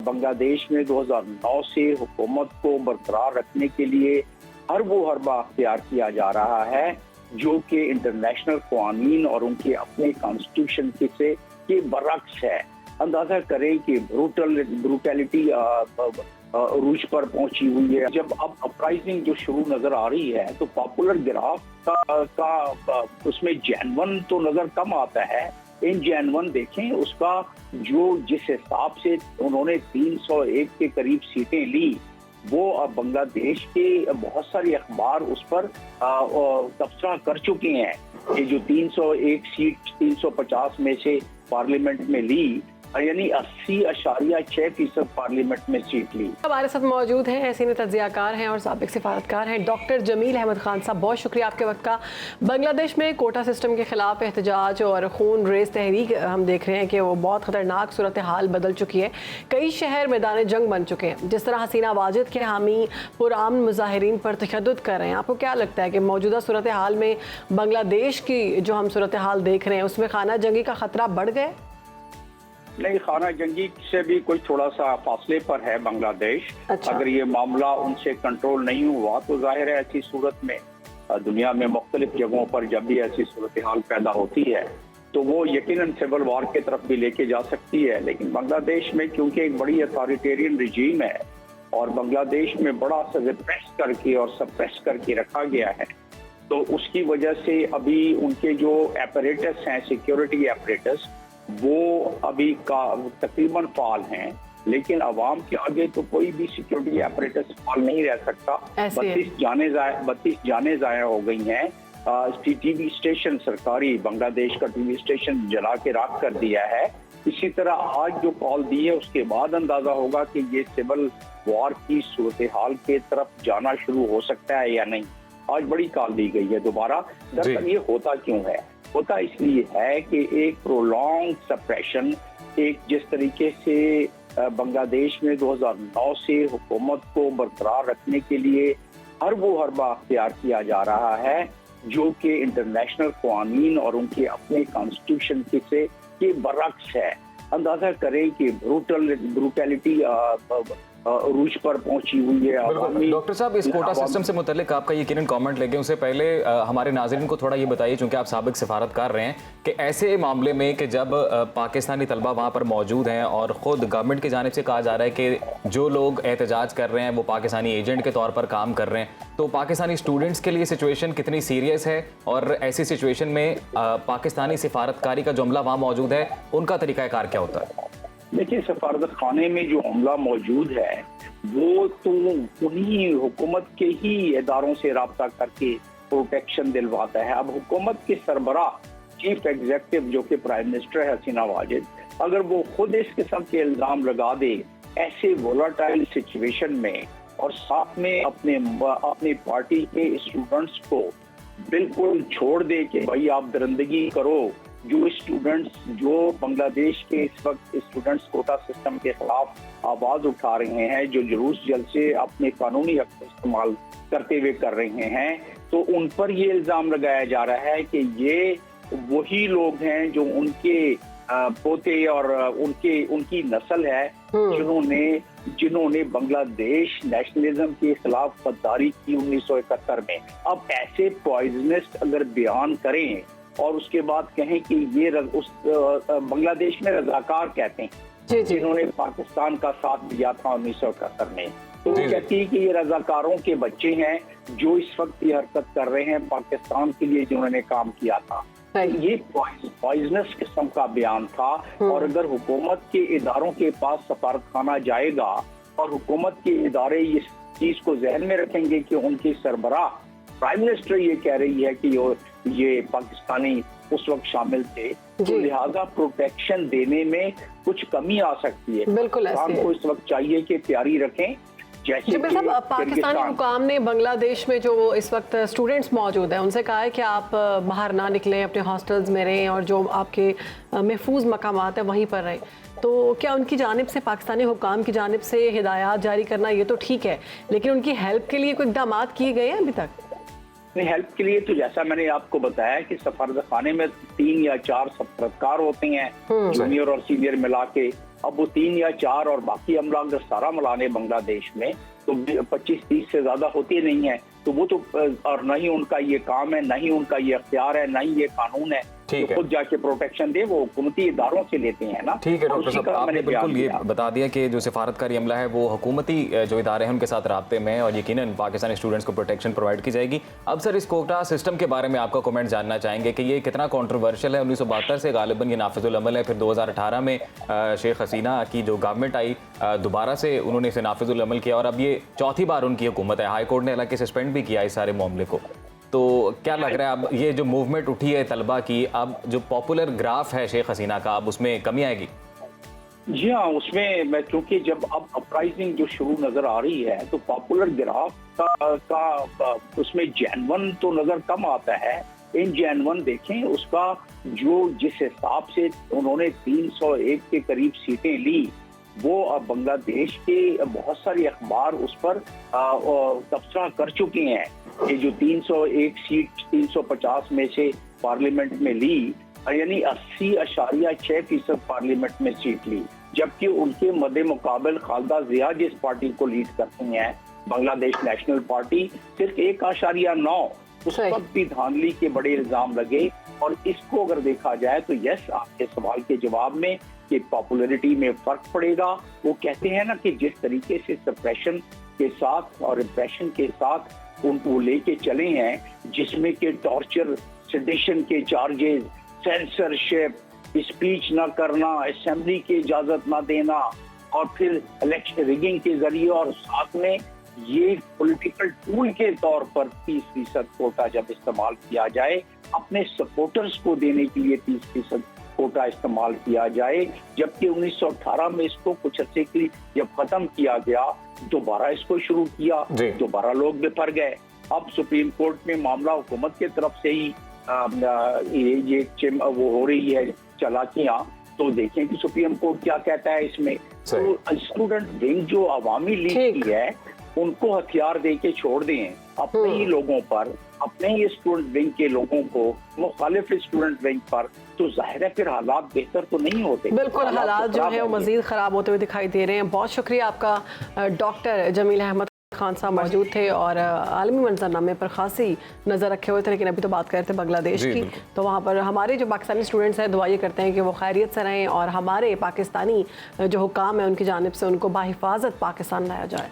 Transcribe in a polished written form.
बांग्लादेश में 2009 से हुकूमत को बरकरार रखने के लिए हर वो हरबा अख्तियार किया जा रहा है जो कि इंटरनेशनल कानून और उनके अपने कॉन्स्टिट्यूशन के बरक्स है। अंदाजा करें कि ब्रूटैलिटी रूज पर पहुंची हुई है। जब अब अपराइजिंग जो शुरू नजर आ रही है तो पॉपुलर ग्राफ का उसमें जेन्युइन तो नजर कम आता है। इन जेन्युइन देखें उसका जो जिस हिसाब से उन्होंने 301 के करीब सीटें ली, वो अब बांग्लादेश के बहुत सारे अखबार उस पर तबसरा कर चुके हैं। ये जो 301 सीट 350 में से पार्लियामेंट में ली, यानी 80.6% पार्लियामेंट में सीट ली। हमारे साथ मौजूद हैं सीनियर तज्जियाकार हैं और साबिक सिफारतकार हैं डॉक्टर जमील अहमद खान साहब। बहुत शुक्रिया आपके वक्त का। बांग्लादेश में कोटा सिस्टम के खिलाफ एहतजाज और खून रेज तहरीक हम देख रहे हैं कि वो बहुत खतरनाक सूरत हाल बदल चुकी है। कई शहर मैदान जंग बन चुके हैं। जिस तरह हसीना वाजिद के हामी पुरान मुजाहिरीन पर तशद्दुद कर रहे हैं, आपको क्या लगता है कि मौजूदा सूरत हाल में बांग्लादेश की जो हम सूरत हाल देख रहे हैं उसमें खाना जंगी का खतरा बढ़ गया? नहीं, खाना जंगी से भी कोई थोड़ा सा फासले पर है बांग्लादेश। अच्छा। अगर ये मामला उनसे कंट्रोल नहीं हुआ तो जाहिर है ऐसी सूरत में दुनिया में मुख्तलिफ जगहों पर जब भी ऐसी सूरत हाल पैदा होती है तो वो यकीनन सिविल वार की तरफ भी लेके जा सकती है। लेकिन बांग्लादेश में क्योंकि एक बड़ी अथॉरिटेरियन रिजीम है और बांग्लादेश में बड़ा सा रिप्रेस करके और सप्रेस करके रखा गया है, तो उसकी वजह से अभी उनके जो एपरेटस हैं, सिक्योरिटी एपरेटस, वो अभी का तकरीबन फाल हैं। लेकिन अवाम के आगे तो कोई भी सिक्योरिटी एपरेटस फाल नहीं रह सकता। 32 जाने ज़ाया हो गई हैं। टीवी स्टेशन, सरकारी बांग्लादेश का टीवी स्टेशन जला के राख कर दिया है। इसी तरह आज जो कॉल दी है उसके बाद अंदाजा होगा कि ये सिविल वॉर की सूरत हाल के तरफ जाना शुरू हो सकता है या नहीं। आज बड़ी कॉल दी गई है दोबारा। दरअसल ये होता क्यों है? होता इसलिए है कि एक प्रोलॉन्ग सप्रेशन, एक जिस तरीके से बांग्लादेश में 2009 से हुकूमत को बरकरार रखने के लिए हर वो हरबा अख्तियार किया जा रहा है जो कि इंटरनेशनल कानून और उनके अपने कॉन्स्टिट्यूशन के बरक्स है। अंदाजा करें कि ब्रूटैलिटी रूज पर पहुंची हुई है। डॉक्टर साहब, इस कोटा सिस्टम से मुतल्लिक आपका यकीनन कमेंट लेंगे, उससे पहले हमारे नाज़रीन को थोड़ा ये बताइए, चूंकि आप साबिक सिफारतकार रहे हैं, कि ऐसे मामले में कि जब पाकिस्तानी तलबा वहाँ पर मौजूद हैं और ख़ुद गवर्नमेंट की जानिब से कहा जा रहा है कि जो लोग एहतजाज कर रहे हैं वो पाकिस्तानी एजेंट के तौर पर काम कर रहे हैं, तो पाकिस्तानी स्टूडेंट्स के लिए सिचुएशन कितनी सीरियस है और ऐसी सिचुएशन में पाकिस्तानी सिफारतकारी का जो अमला वहाँ मौजूद है उनका तरीक़ाकार क्या होता है? देखिए, सफारत खाने में जो अमला मौजूद है वो तो उन्हीं हुकूमत के ही इदारों से रब्ता करके प्रोटेक्शन दिलवाता है। अब हुकूमत के सरबरा चीफ एग्जीक्यूटिव जो कि प्राइम मिनिस्टर है हसीना वाजिद, अगर वो खुद इस किस्म के इल्जाम लगा दे ऐसे वोलाटाइल सिचुएशन में और साथ में अपनी पार्टी के स्टूडेंट्स को बिल्कुल छोड़ दे कि भाई आप दरिंदगी करो, जो स्टूडेंट्स जो बांग्लादेश के इस वक्त स्टूडेंट्स कोटा सिस्टम के खिलाफ आवाज उठा रहे हैं, जो जुलूस जलसे अपने कानूनी हक का इस्तेमाल करते हुए कर रहे हैं, तो उन पर ये इल्जाम लगाया जा रहा है कि ये वही लोग हैं जो उनके पोते और उनकी नस्ल है जिन्होंने बांग्लादेश नेशनलिज्म के खिलाफ गद्दारी की 1971 में। अब ऐसे पॉइजनस अगर बयान करें और उसके बाद कहें कि ये बांग्लादेश में रजाकार कहते हैं जिन्होंने पाकिस्तान का साथ दिया था 1971 में, तो वो कहती है कि ये रजाकारों के बच्चे हैं जो इस वक्त ये हरकत कर रहे हैं पाकिस्तान के लिए जिन्होंने काम किया था। ये पॉइजनस किस्म का बयान था। और अगर हुकूमत के इदारों के पास सफारतखाना जाएगा और हुकूमत के इदारे इस चीज को जहन में रखेंगे कि उनकी सरबराह प्राइम मिनिस्टर ये कह रही है कि ये पाकिस्तानी उस वक्त शामिल थे, तो लिहाजा प्रोटेक्शन देने में कुछ कमी आ सकती है। बिल्कुल को इस वक्त चाहिए कि तैयारी रखें। जैसे पाकिस्तानी हुकाम ने बांग्लादेश में जो इस वक्त स्टूडेंट्स मौजूद हैं उनसे कहा है कि आप बाहर ना निकलें, अपने हॉस्टल्स में रहें और जो आपके महफूज मकामात है वहीं पर रहें। तो क्या उनकी जानिब से, पाकिस्तानी हुकाम की जानिब से हिदायत जारी करना ये तो ठीक है, लेकिन उनकी हेल्प के लिए कोई इक़दाम किए गए हैं अभी तक? हेल्प के लिए तो जैसा मैंने आपको बताया कि सफारत खाने में 3 या 4 सफारतकार होते हैं, जूनियर और सीनियर मिला के, अब वो 3 या 4 और बाकी अमला अगर सारा मिलाने बांग्लादेश में तो 25-30 से ज्यादा होते नहीं है। तो वो तो और न ही उनका ये काम है, न ही उनका ये अख्तियार है, न ही ये कानून है ठीक तो है। खुद जाके प्रोटेक्शन दे, वो हुकूमती इदारों से लेते हैं ना। ठीक है और डॉक्टर उसी साहब, का आपने मैंने बयान बिल्कुल ये दिया। बता दिया कि जो सिफारतकारी अमला है वो हुकूमती जो इदारे हैं उनके साथ राब्ते में है और यकीनन पाकिस्तानी स्टूडेंट्स को प्रोटेक्शन प्रोवाइड की जाएगी। अब सर इस कोटा सिस्टम के बारे में आपका कमेंट जानना चाहेंगे कि ये कितना कॉन्ट्रोवर्शियल है। 1972 से गालिबन ये नाफिजुल अमल है, फिर 2018 में शेख हसीना की जो गवर्नमेंट आई दोबारा से उन्होंने इसे नाफिजुल अमल किया और अब ये चौथी बार उनकी हुकूमत है। हाई कोर्ट ने हालांकि सस्पेंड भी किया इस सारे मामले को। तो क्या लग रहा है अब ये जो मूवमेंट उठी है तलबा की, अब जो पॉपुलर ग्राफ है शेख हसीना का, अब उसमें कमी आएगी? जी हाँ, उसमें मैं क्योंकि जब अब अपराइजिंग जो शुरू नजर आ रही है तो पॉपुलर ग्राफ का उसमें जेन्युइन तो नजर कम आता है। इन जेन्युइन देखें उसका जो जिस हिसाब से उन्होंने 301 के करीब सीटें ली, वो अब बांग्लादेश के बहुत सारे अखबार उस पर तबसरा कर चुके हैं। ये जो 301 सीट 350 में से पार्लियामेंट में ली, यानी 80.6% पार्लियामेंट में सीट ली, जबकि उनके मद्दे मुकाबल खालदा जिया जिस पार्टी को लीड करती हैं, बांग्लादेश नेशनल पार्टी, सिर्फ 1.9, उस पर भी धांधली के बड़े इल्जाम लगे। और इसको अगर देखा जाए तो यस, आपके सवाल के जवाब में कि पॉपुलैरिटी में फर्क पड़ेगा। वो कहते हैं ना कि जिस तरीके से सप्रेशन के साथ और रिप्रेशन के साथ उनको लेके चले हैं, जिसमें के टॉर्चर, सेडिशन के चार्जेस, सेंसरशिप, स्पीच ना करना, असेंबली की इजाजत ना देना और फिर इलेक्शन रिगिंग के जरिए और साथ में ये पॉलिटिकल टूल के तौर पर 30% कोटा जब इस्तेमाल किया जाए, अपने सपोर्टर्स को देने के लिए 30% कोटा इस्तेमाल किया जाए, जबकि 1918 में इसको कुछ अर्से के लिए जब खत्म किया गया दोबारा इसको शुरू किया, दोबारा लोग बिफर गए। अब सुप्रीम कोर्ट में मामला हुकूमत की तरफ से ही ये वो हो रही है चालाकियां, तो देखें कि सुप्रीम कोर्ट क्या कहता है इसमें। तो स्टूडेंट विंग जो अवामी लीग की है उनको हथियार दे के छोड़ दें अपने ही लोगों पर, अपने ही स्टूडेंट विंग के लोगों को मुखालिफ स्टूडेंट विंग पर, तो जाहिर है फिर हालात बेहतर तो नहीं होते। बिल्कुल, हालात जो है वो मजीद ख़राब होते हुए दिखाई दे रहे हैं। बहुत शुक्रिया आपका डॉक्टर जमील अहमद खान साहब मौजूद थे और आलमी मंजरनामे पर खासी नज़र रखे हुए थे, लेकिन अभी तो बात कर रहे थे बांग्लादेश की। तो वहाँ पर हमारे जो पाकिस्तानी स्टूडेंट्स हैं दुआ ये करते हैं कि वो खैरियत से रहें और हमारे पाकिस्तानी जो हुकाम है उनकी जानिब से उनको बाहिफाजत पाकिस्तान लाया जाए।